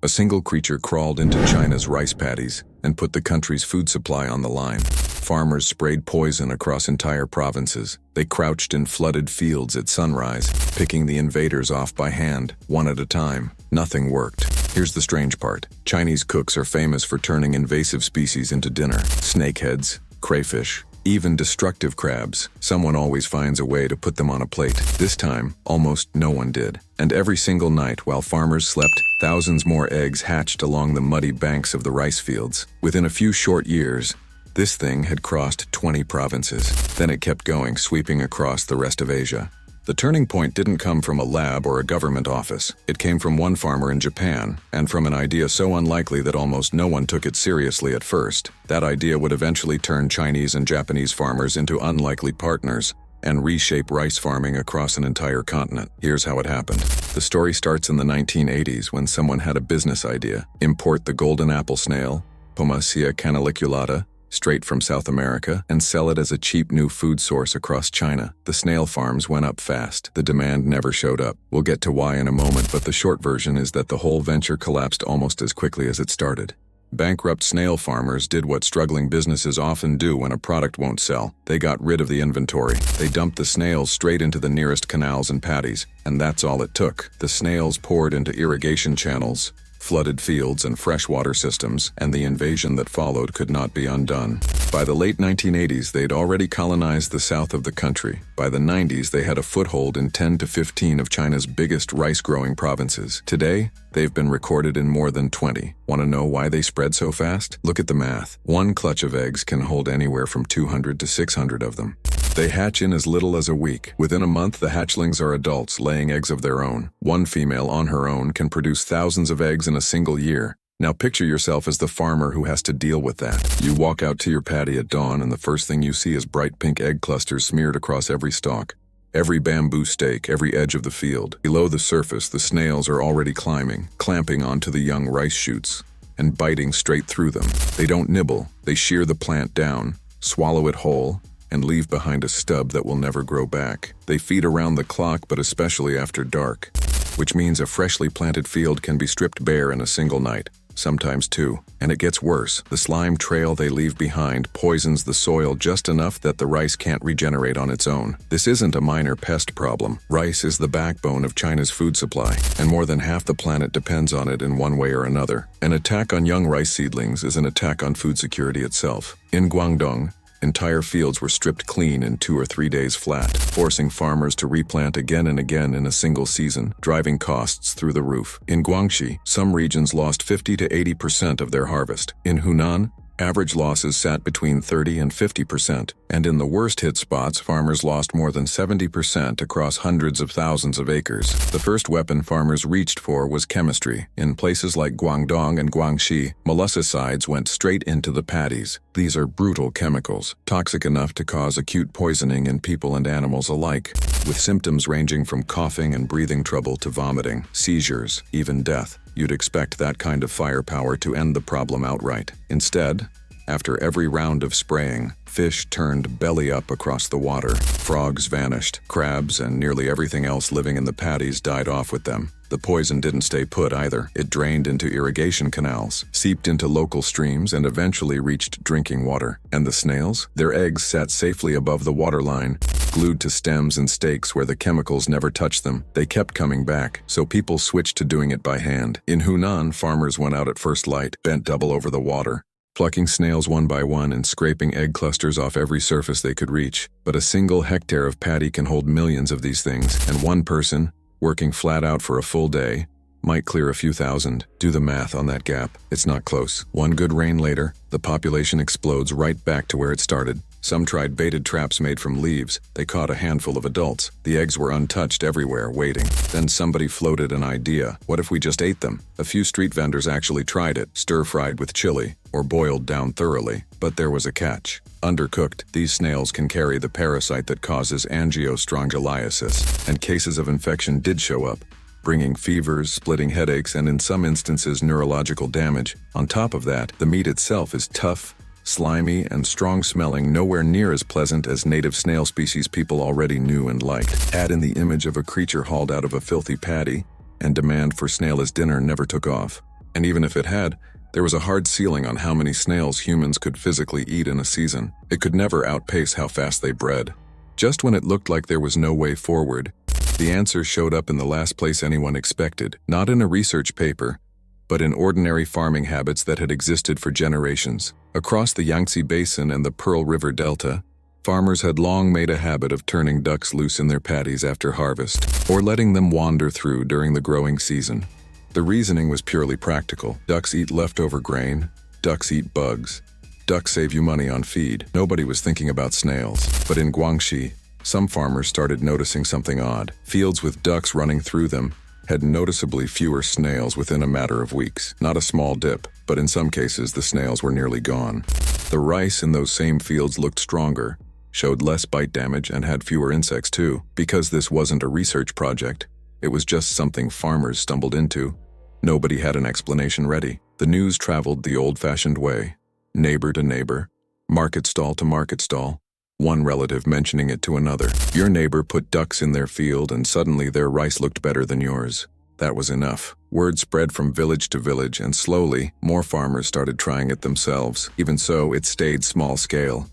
A single creature crawled into China's rice paddies and put the country's food supply on the line. Farmers sprayed poison across entire provinces. They crouched in flooded fields at sunrise, picking the invaders off by hand, one at a time. Nothing worked. Here's the strange part. Chinese cooks are famous for turning invasive species into dinner. Snakeheads, crayfish, even destructive crabs. Someone always finds a way to put them on a plate. This time, almost no one did. And every single night, while farmers slept, thousands more eggs hatched along the muddy banks of the rice fields. Within a few short years, this thing had crossed 20 provinces. Then it kept going, sweeping across the rest of Asia. The turning point didn't come from a lab or a government office. It came from one farmer in Japan, and from an idea so unlikely that almost no one took it seriously at first. That idea would eventually turn Chinese and Japanese farmers into unlikely partners and reshape rice farming across an entire continent. Here's how it happened. The story starts in the 1980s when someone had a business idea. Import the golden apple snail, Pomacea canaliculata, straight from South America, and sell it as a cheap new food source across China. The snail farms went up fast. The demand never showed up. We'll get to why in a moment, but the short version is that the whole venture collapsed almost as quickly as it started. Bankrupt snail farmers did what struggling businesses often do when a product won't sell. They got rid of the inventory. They dumped the snails straight into the nearest canals and paddies, and that's all it took. The snails poured into irrigation channels, flooded fields and freshwater systems, and the invasion that followed could not be undone. By the late 1980s, they'd already colonized the south of the country. By the 90s, they had a foothold in 10 to 15 of China's biggest rice-growing provinces. Today, they've been recorded in more than 20. Want to know why they spread so fast? Look at the math. One clutch of eggs can hold anywhere from 200 to 600 of them. They hatch in as little as a week. Within a month, the hatchlings are adults, laying eggs of their own. One female on her own can produce thousands of eggs in a single year. Now picture yourself as the farmer who has to deal with that. You walk out to your paddy at dawn, and the first thing you see is bright pink egg clusters smeared across every stalk, every bamboo stake, every edge of the field. Below the surface, the snails are already climbing, clamping onto the young rice shoots, and biting straight through them. They don't nibble. They shear the plant down, swallow it whole, and leave behind a stub that will never grow back. They feed around the clock, but especially after dark, which means a freshly planted field can be stripped bare in a single night, sometimes two. And it gets worse. The slime trail they leave behind poisons the soil just enough that the rice can't regenerate on its own. This isn't a minor pest problem. Rice is the backbone of China's food supply, and more than half the planet depends on it in one way or another. An attack on young rice seedlings is an attack on food security itself. In Guangdong, entire fields were stripped clean in 2 or 3 days flat, forcing farmers to replant again and again in a single season, driving costs through the roof. In Guangxi, some regions lost 50 to 80% of their harvest. In Hunan, average losses sat between 30 and 50%, and in the worst-hit spots, farmers lost more than 70% across hundreds of thousands of acres. The first weapon farmers reached for was chemistry. In places like Guangdong and Guangxi, molluscicides went straight into the paddies. These are brutal chemicals, toxic enough to cause acute poisoning in people and animals alike, with symptoms ranging from coughing and breathing trouble to vomiting, seizures, even death. You'd expect that kind of firepower to end the problem outright. Instead, after every round of spraying, fish turned belly up across the water. Frogs vanished. Crabs and nearly everything else living in the paddies died off with them. The poison didn't stay put either. It drained into irrigation canals, seeped into local streams, and eventually reached drinking water. And the snails? Their eggs sat safely above the waterline, glued to stems and stakes where the chemicals never touched them. They kept coming back, so people switched to doing it by hand. In Hunan, farmers went out at first light, bent double over the water, plucking snails one by one and scraping egg clusters off every surface they could reach. But a single hectare of paddy can hold millions of these things, and one person, working flat out for a full day, might clear a few thousand. Do the math on that gap. It's not close. One good rain later, the population explodes right back to where it started. Some tried baited traps made from leaves. They caught a handful of adults. The eggs were untouched everywhere, waiting. Then somebody floated an idea. What if we just ate them? A few street vendors actually tried it, stir-fried with chili, or boiled down thoroughly. But there was a catch. Undercooked, these snails can carry the parasite that causes angiostrongyliasis, and cases of infection did show up, bringing fevers, splitting headaches, and in some instances neurological damage. On top of that, the meat itself is tough, slimy, and strong-smelling, nowhere near as pleasant as native snail species people already knew and liked. Add in the image of a creature hauled out of a filthy paddy, and demand for snail as dinner never took off. And even if it had, there was a hard ceiling on how many snails humans could physically eat in a season. It could never outpace how fast they bred. Just when it looked like there was no way forward, the answer showed up in the last place anyone expected, not in a research paper, but in ordinary farming habits that had existed for generations. Across the Yangtze Basin and the Pearl River Delta, farmers had long made a habit of turning ducks loose in their paddies after harvest, or letting them wander through during the growing season. The reasoning was purely practical. Ducks eat leftover grain, ducks eat bugs, ducks save you money on feed. Nobody was thinking about snails. But in Guangxi, some farmers started noticing something odd. Fields with ducks running through them had noticeably fewer snails within a matter of weeks. Not a small dip, but in some cases the snails were nearly gone. The rice in those same fields looked stronger, showed less bite damage, and had fewer insects too. Because this wasn't a research project, it was just something farmers stumbled into. Nobody had an explanation ready. The news traveled the old-fashioned way, neighbor to neighbor, market stall to market stall, one relative mentioning it to another. Your neighbor put ducks in their field and suddenly their rice looked better than yours. That was enough. Word spread from village to village, and slowly, more farmers started trying it themselves. Even so, it stayed small scale,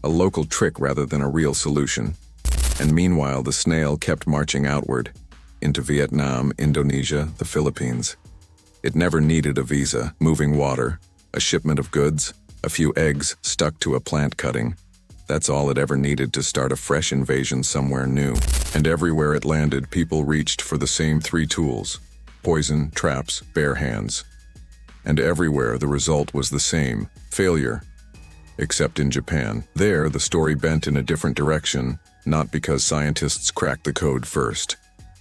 a local trick rather than a real solution. And meanwhile, the snail kept marching outward, into Vietnam, Indonesia, the Philippines. It never needed a visa, moving water, a shipment of goods, a few eggs stuck to a plant cutting. That's all it ever needed to start a fresh invasion somewhere new. And everywhere it landed, people reached for the same three tools: poison, traps, bare hands. And everywhere the result was the same: failure. Except in Japan. There, the story bent in a different direction, not because scientists cracked the code first,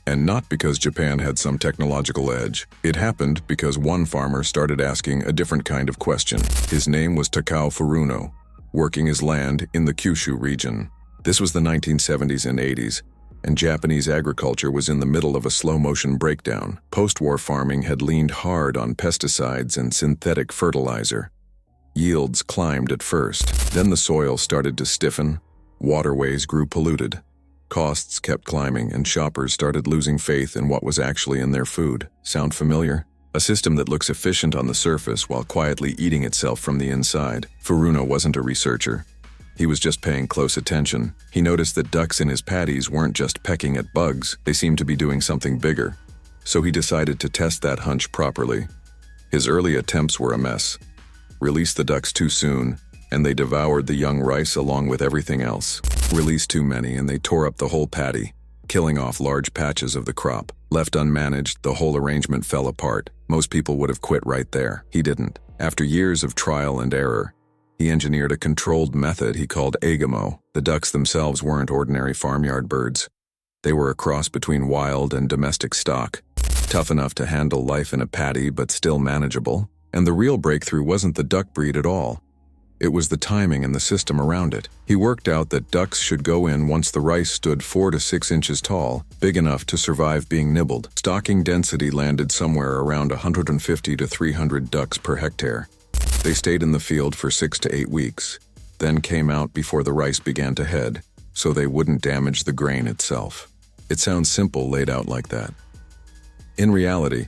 and not because Japan had some technological edge. It happened because one farmer started asking a different kind of question. His name was Takao Furuno, working his land in the Kyushu region. This was the 1970s and 80s, and Japanese agriculture was in the middle of a slow-motion breakdown. Post-war farming had leaned hard on pesticides and synthetic fertilizer. Yields climbed at first. Then the soil started to stiffen, waterways grew polluted, costs kept climbing, and shoppers started losing faith in what was actually in their food. Sound familiar? A system that looks efficient on the surface while quietly eating itself from the inside. Furuno wasn't a researcher. He was just paying close attention. He noticed that ducks in his paddies weren't just pecking at bugs, they seemed to be doing something bigger. So he decided to test that hunch properly. His early attempts were a mess. Released the ducks too soon, and they devoured the young rice along with everything else. Released too many, and they tore up the whole paddy, killing off large patches of the crop. Left unmanaged, the whole arrangement fell apart. Most people would have quit right there. He didn't. After years of trial and error, he engineered a controlled method he called Aigamo. The ducks themselves weren't ordinary farmyard birds. They were a cross between wild and domestic stock, tough enough to handle life in a paddy but still manageable. And the real breakthrough wasn't the duck breed at all. It was the timing and the system around it. He worked out that ducks should go in once the rice stood 4 to 6 inches tall, big enough to survive being nibbled. Stocking density landed somewhere around 150 to 300 ducks per hectare. They stayed in the field for 6 to 8 weeks, then came out before the rice began to head, so they wouldn't damage the grain itself. It sounds simple laid out like that. In reality,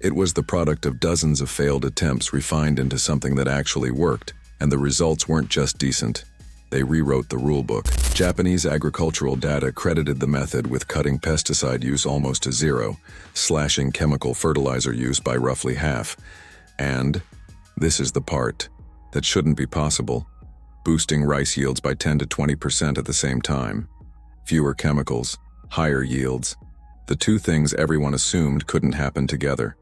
it was the product of dozens of failed attempts refined into something that actually worked. And the results weren't just decent. They rewrote the rulebook. Japanese agricultural data credited the method with cutting pesticide use almost to zero, slashing chemical fertilizer use by roughly half, and, this is the part that shouldn't be possible, boosting rice yields by 10 to 20% at the same time. Fewer chemicals, higher yields. The two things everyone assumed couldn't happen together.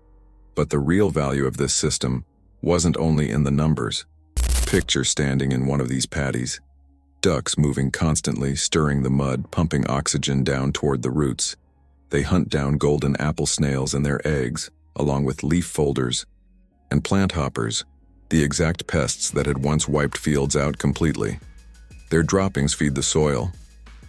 But the real value of this system wasn't only in the numbers. Picture standing in one of these paddies. Ducks moving constantly, stirring the mud, pumping oxygen down toward the roots. They hunt down golden apple snails and their eggs, along with leaf folders and plant hoppers, the exact pests that had once wiped fields out completely. Their droppings feed the soil,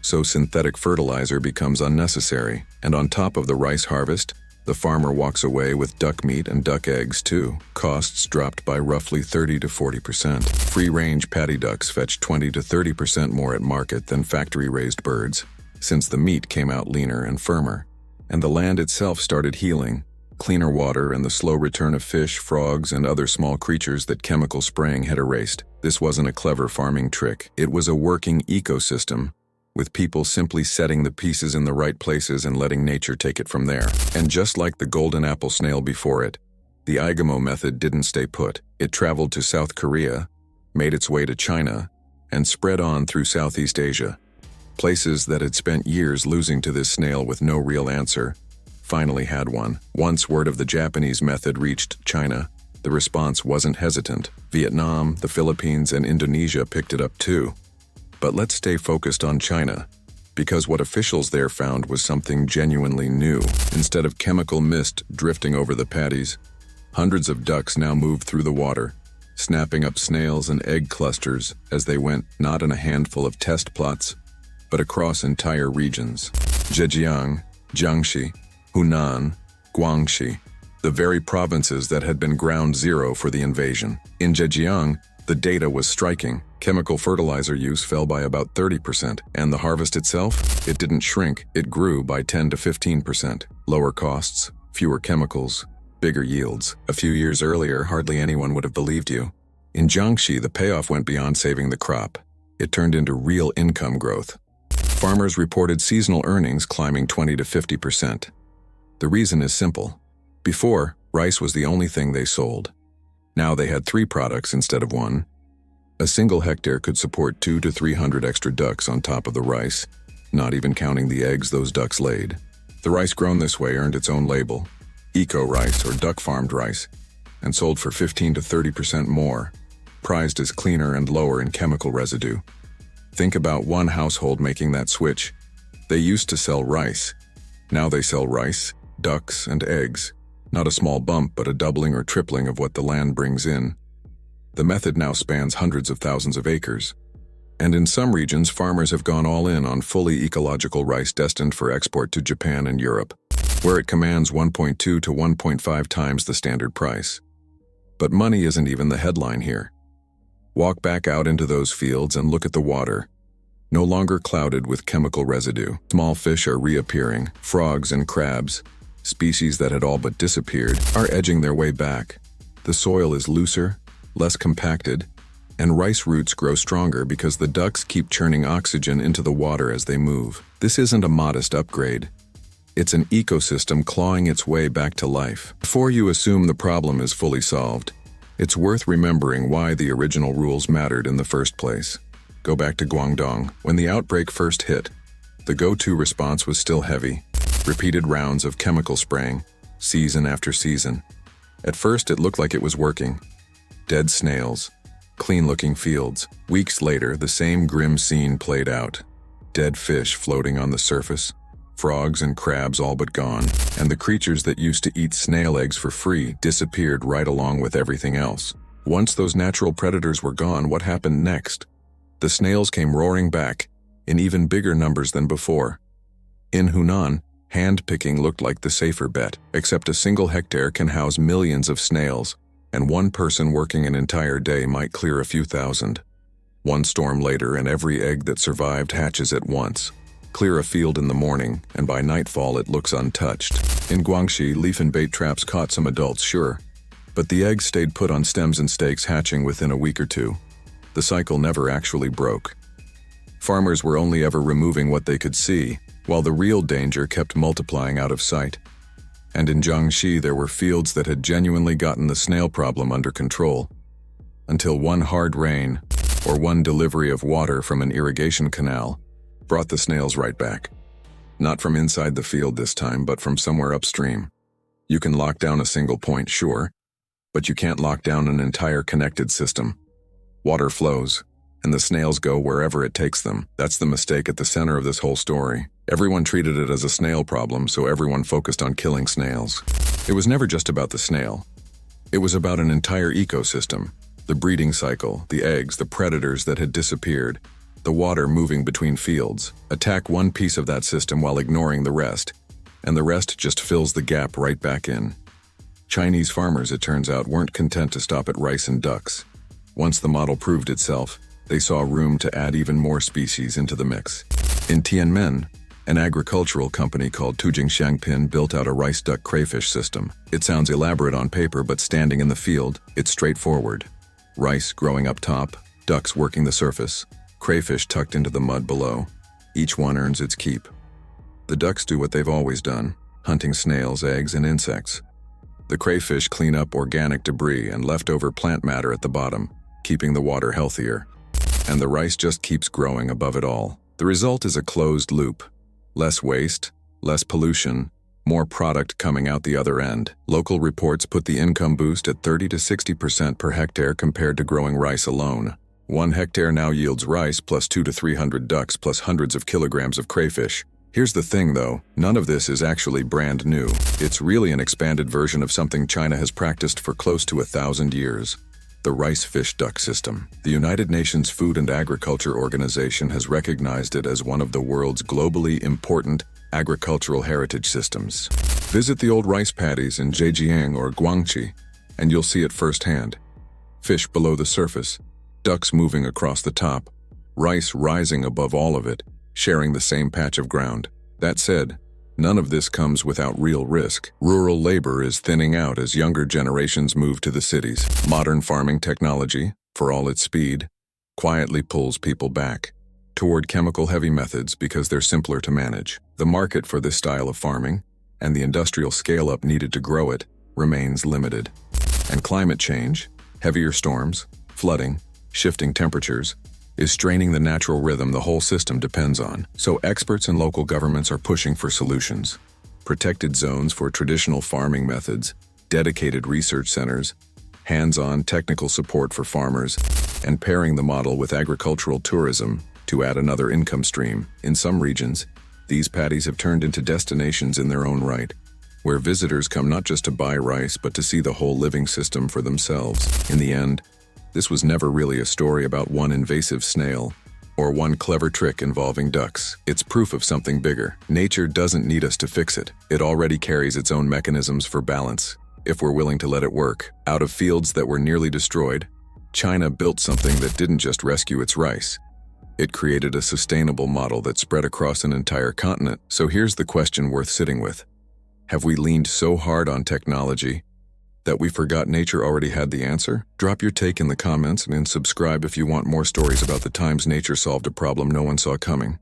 so synthetic fertilizer becomes unnecessary. And on top of the rice harvest, the farmer walks away with duck meat and duck eggs too. Costs dropped by roughly 30 to 40%. Free-range paddy ducks fetch 20 to 30% more at market than factory-raised birds, since the meat came out leaner and firmer. And the land itself started healing, Cleaner water and the slow return of fish, frogs, and other small creatures that chemical spraying had erased. This wasn't a clever farming trick. It was a working ecosystem, with people simply setting the pieces in the right places and letting nature take it from there. And just like the golden apple snail before it, the Aigamo method didn't stay put. It traveled to South Korea, made its way to China, and spread on through Southeast Asia. Places that had spent years losing to this snail with no real answer finally had one. Once word of the Japanese method reached China, the response wasn't hesitant. Vietnam, the Philippines, and Indonesia picked it up too. But let's stay focused on China, because what officials there found was something genuinely new. Instead of chemical mist drifting over the paddies, hundreds of ducks now moved through the water, snapping up snails and egg clusters as they went, not in a handful of test plots, but across entire regions. Zhejiang, Jiangxi, Hunan, Guangxi, the very provinces that had been ground zero for the invasion. In Zhejiang, the data was striking. Chemical fertilizer use fell by about 30%, and the harvest itself? It didn't shrink, it grew by 10 to 15%. Lower costs, fewer chemicals, bigger yields. A few years earlier, hardly anyone would have believed you. In Jiangxi, the payoff went beyond saving the crop. It turned into real income growth. Farmers reported seasonal earnings climbing 20 to 50%. The reason is simple. Before, rice was the only thing they sold. Now they had 3 products instead of 1. A single hectare could support 200 to 300 extra ducks on top of the rice, not even counting the eggs those ducks laid. The rice grown this way earned its own label, eco-rice or duck-farmed rice, and sold for 15 to 30% more, prized as cleaner and lower in chemical residue. Think about one household making that switch. They used to sell rice. Now they sell rice, ducks, and eggs. Not a small bump, but a doubling or tripling of what the land brings in. The method now spans hundreds of thousands of acres. And in some regions, farmers have gone all in on fully ecological rice destined for export to Japan and Europe, where it commands 1.2 to 1.5 times the standard price. But money isn't even the headline here. Walk back out into those fields and look at the water. No longer clouded with chemical residue. Small fish are reappearing. Frogs and crabs, species that had all but disappeared, are edging their way back. The soil is looser, less compacted, and rice roots grow stronger because the ducks keep churning oxygen into the water as they move. This isn't a modest upgrade. It's an ecosystem clawing its way back to life. Before you assume the problem is fully solved, it's worth remembering why the original rules mattered in the first place. Go back to Guangdong. When the outbreak first hit, the go-to response was still heavy. Repeated rounds of chemical spraying, season after season. At first, it looked like it was working. Dead snails, clean-looking fields. Weeks later, the same grim scene played out. Dead fish floating on the surface, frogs and crabs all but gone, and the creatures that used to eat snail eggs for free disappeared right along with everything else. Once those natural predators were gone, what happened next? The snails came roaring back, in even bigger numbers than before. In Hunan, hand-picking looked like the safer bet, except a single hectare can house millions of snails, and one person working an entire day might clear a few thousand. One storm later, and every egg that survived hatches at once. Clear a field in the morning, and by nightfall it looks untouched. In Guangxi, leaf and bait traps caught some adults, sure, but the eggs stayed put on stems and stakes, hatching within a week or two. The cycle never actually broke. Farmers were only ever removing what they could see, while the real danger kept multiplying out of sight. And in Jiangxi, there were fields that had genuinely gotten the snail problem under control, until one hard rain, or one delivery of water from an irrigation canal, brought the snails right back. Not from inside the field this time, but from somewhere upstream. You can lock down a single point, sure, but you can't lock down an entire connected system. Water flows, and the snails go wherever it takes them. That's the mistake at the center of this whole story. Everyone treated it as a snail problem, so everyone focused on killing snails. It was never just about the snail. It was about an entire ecosystem. The breeding cycle, the eggs, the predators that had disappeared, the water moving between fields. Attack one piece of that system while ignoring the rest, and the rest just fills the gap right back in. Chinese farmers, it turns out, weren't content to stop at rice and ducks. Once the model proved itself, they saw room to add even more species into the mix. In Tianmen, An agricultural company called Tujing built out a rice-duck-crayfish system. It sounds elaborate on paper, but standing in the field, it's straightforward. Rice growing up top, ducks working the surface, crayfish tucked into the mud below. Each one earns its keep. The ducks do what they've always done, hunting snails, eggs, and insects. The crayfish clean up organic debris and leftover plant matter at the bottom, keeping the water healthier. And the rice just keeps growing above it all. The result is a closed loop. Less waste, less pollution, more product coming out the other end. Local reports put the income boost at 30 to 60% per hectare compared to growing rice alone. 1 hectare now yields rice plus 200 to 300 ducks plus hundreds of kilograms of crayfish. Here's the thing though, none of this is actually brand new. It's really an expanded version of something China has practiced for close to 1,000 years. The rice-fish-duck system. The United Nations Food and Agriculture Organization has recognized it as one of the world's globally important agricultural heritage systems. Visit the old rice paddies in Zhejiang or Guangxi, and you'll see it firsthand. Fish below the surface, ducks moving across the top, rice rising above all of it, sharing the same patch of ground. That said, none of this comes without real risk. Rural labor is thinning out as younger generations move to the cities. Modern farming technology, for all its speed, quietly pulls people back toward chemical-heavy methods because they're simpler to manage. The market for this style of farming, and the industrial scale-up needed to grow it, remains limited. And climate change, heavier storms, flooding, shifting temperatures, is straining the natural rhythm the whole system depends on. So experts and local governments are pushing for solutions. Protected zones for traditional farming methods, dedicated research centers, hands-on technical support for farmers, and pairing the model with agricultural tourism to add another income stream. In some regions, these paddies have turned into destinations in their own right, where visitors come not just to buy rice but to see the whole living system for themselves. In the end, this was never really a story about one invasive snail or one clever trick involving ducks. It's proof of something bigger. Nature doesn't need us to fix it. It already carries its own mechanisms for balance, if we're willing to let it work. Out of fields that were nearly destroyed, China built something that didn't just rescue its rice. It created a sustainable model that spread across an entire continent. So here's the question worth sitting with. Have we leaned so hard on technology that we forgot nature already had the answer? Drop your take in the comments and subscribe if you want more stories about the times nature solved a problem no one saw coming.